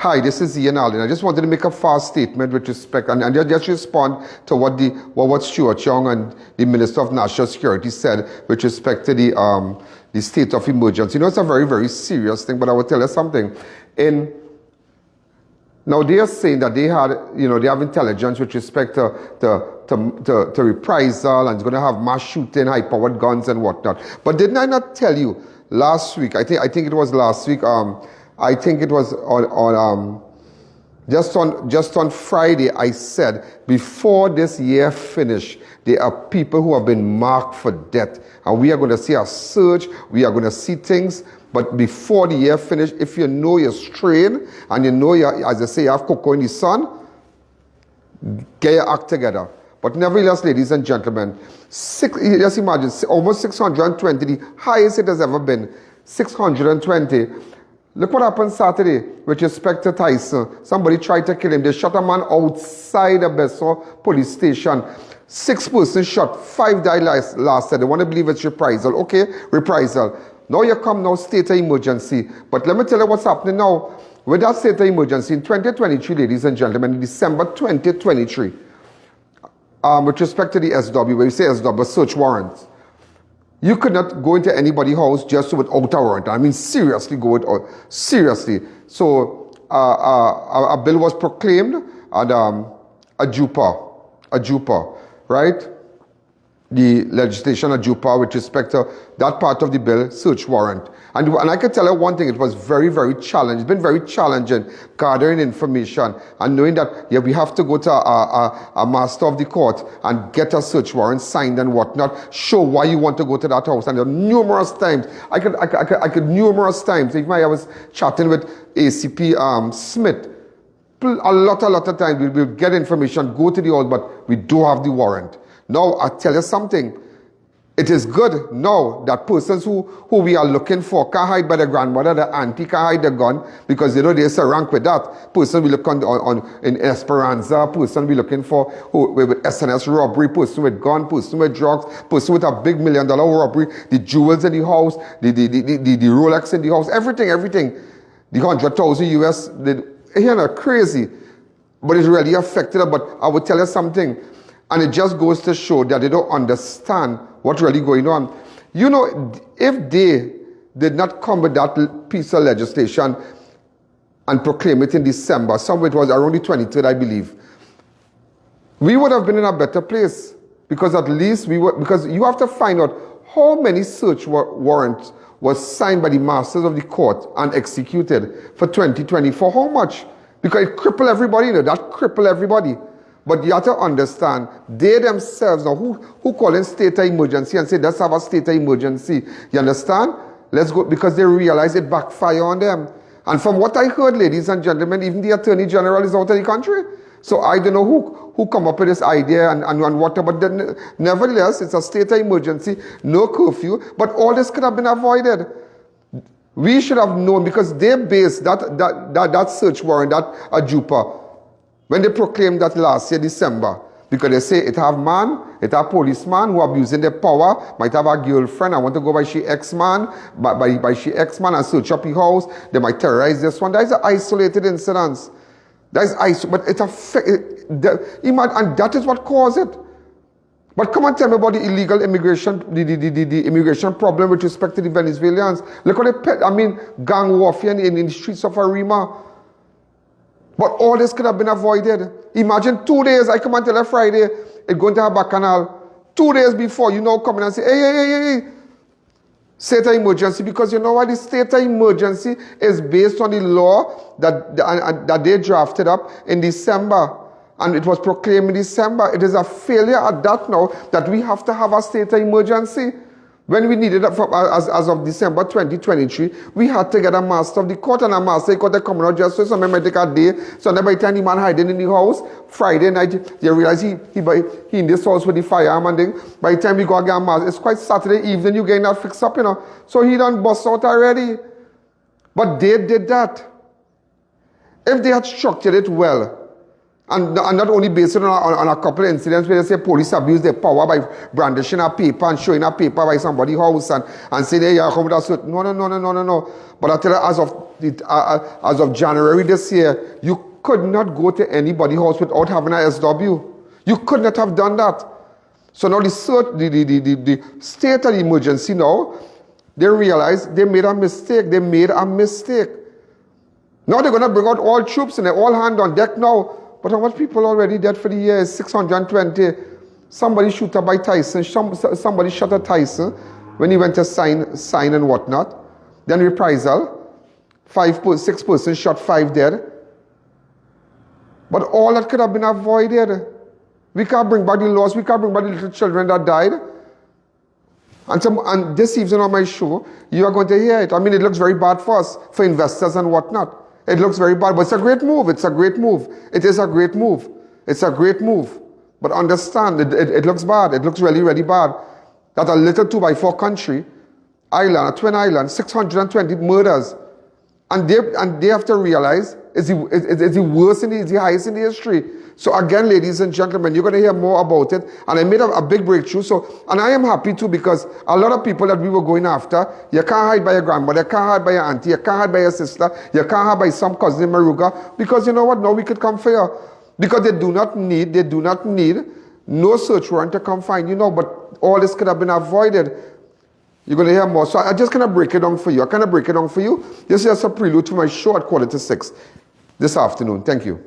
Hi, this is Ian Alleyne. I just wanted to make a fast statement with respect and just respond to what Stuart Young and the Minister of National Security said with respect to the state of emergency. You know, it's a very, very serious thing, but I will tell you something. Now they are saying that they have intelligence with respect to reprisal, and it's going to have mass shooting, high-powered guns and whatnot. But didn't I not tell you last week? I think it was last week. I think it was just on Friday. I said before this year finish, there are people who have been marked for death, and we are going to see a surge. We are going to see things. But before the year finish, if you know you're strained and you know as I say, you have cocoa in the sun, get your act together. But nevertheless, ladies and gentlemen, just imagine almost 620, the highest it has ever been, 620. Look what happened Saturday with respect to Tyson. Somebody tried to kill him. They shot a man outside the Besso police station. 6 persons shot, 5 died last year. They want to believe it's reprisal. Okay, reprisal. Now you come now state of emergency. But let me tell you what's happening now. With that state of emergency in 2023, ladies and gentlemen, in December 2023, with respect to the SW, where you say SW, search warrants, you could not go into anybody's house just without a warrant. I mean, seriously, go without. Seriously. So, a bill was proclaimed at AJIPAA, right? The legislation at AJIPAA with respect to that part of the bill, search warrant. And I can tell you one thing, it was very, very challenging. It's been very challenging gathering information and knowing that we have to go to a master of the court and get a search warrant signed and whatnot, show why you want to go to that house. And there are numerous times, I could numerous times, even I was chatting with ACP Smith, a lot of times we'll get information, go to the house, but we do have the warrant. Now, I tell you something. It is good now that persons who we are looking for can't hide by the grandmother, the auntie can't hide the gun, because there's a rank with that. Person we look in Esperanza, person we looking for with SNS robbery, person with gun, person with drugs, person with a big $1 million robbery, the jewels in the house, the Rolex in the house, everything. The 100,000 US, crazy. But it really affected her. But I would tell you something. And it just goes to show that they don't understand what's really going on. You know, if they did not come with that piece of legislation and proclaim it in December, somewhere it was around the 23rd, I believe, we would have been in a better place. Because at least because you have to find out how many search warrants was signed by the masters of the court and executed for 2024. How much? Because it crippled everybody, that crippled everybody. But you have to understand, they themselves, now who call in state of emergency and say, let's have a state of emergency. You understand? Let's go, because they realize it backfire on them. And from what I heard, ladies and gentlemen, even the Attorney General is out of the country. So I don't know who come up with this idea and whatever. But then, nevertheless, it's a state of emergency, no curfew, but all this could have been avoided. We should have known, because they based that search warrant, that AJIPAA, when they proclaimed that last year, December, because they say it have policeman who abusing their power, might have a girlfriend, I want to go by she ex-man, by she ex-man and search up your house, they might terrorize this one. That is an isolated incident. That is but it affects, and that is what caused it. But come and tell me about the illegal immigration, the immigration problem with respect to the Venezuelans. Look what gang warfare in the streets of Arima. But all this could have been avoided. Imagine 2 days, I come and tell you Friday, it's going to have a canal. 2 days before, come in and say, hey, state of emergency, because you know what? The state of emergency is based on the law that they drafted up in December. And it was proclaimed in December. It is a failure at that now that we have to have a state of emergency. When we needed it as of December 2023, we had to get a master of the court, and a master of the court that coming out just so somebody might take a day. So then by the time the man hiding in the house, Friday night, they realize he in this house with the firearm and thing. By the time we go get a master, it's quite Saturday evening, you getting that fixed up, So he done bust out already. But they did that. If they had structured it well, And not only based on a couple of incidents where they say police abuse their power by brandishing a paper and showing a paper by somebody's house and saying, hey, you're coming to no. But I tell you, as of January this year, you could not go to anybody's house without having a SW. You could not have done that. So now the state of the emergency now, they realize they made a mistake. Now they're going to bring out all troops and they're all hand on deck now. But how much people already dead for the year is 620. Somebody shot by Tyson. Somebody shot at Tyson when he went to sign and whatnot. Then reprisal. 6 persons shot, 5 dead. But all that could have been avoided. We can't bring back the laws. We can't bring back the little children that died. And this evening on my show, you are going to hear it. I mean, it looks very bad for us, for investors and whatnot. It looks very bad, but it's a great move. It is a great move. It's a great move. But understand, it looks bad. It looks really, really bad. That a little 2x4 country, island, a twin island, 620 murders. And they have to realize it's the worst, it's the highest in the history. So again, ladies and gentlemen, you're going to hear more about it. And I made a big breakthrough. And I am happy too, because a lot of people that we were going after, you can't hide by your grandmother, you can't hide by your auntie, you can't hide by your sister, you can't hide by some cousin in Maruga, because you know what? Now we could come for you. Because they do not need no search warrant to come find you now. But all this could have been avoided. You're going to hear more. So I just kind of break it down for you. This is just a prelude to my show at 5:45 this afternoon. Thank you.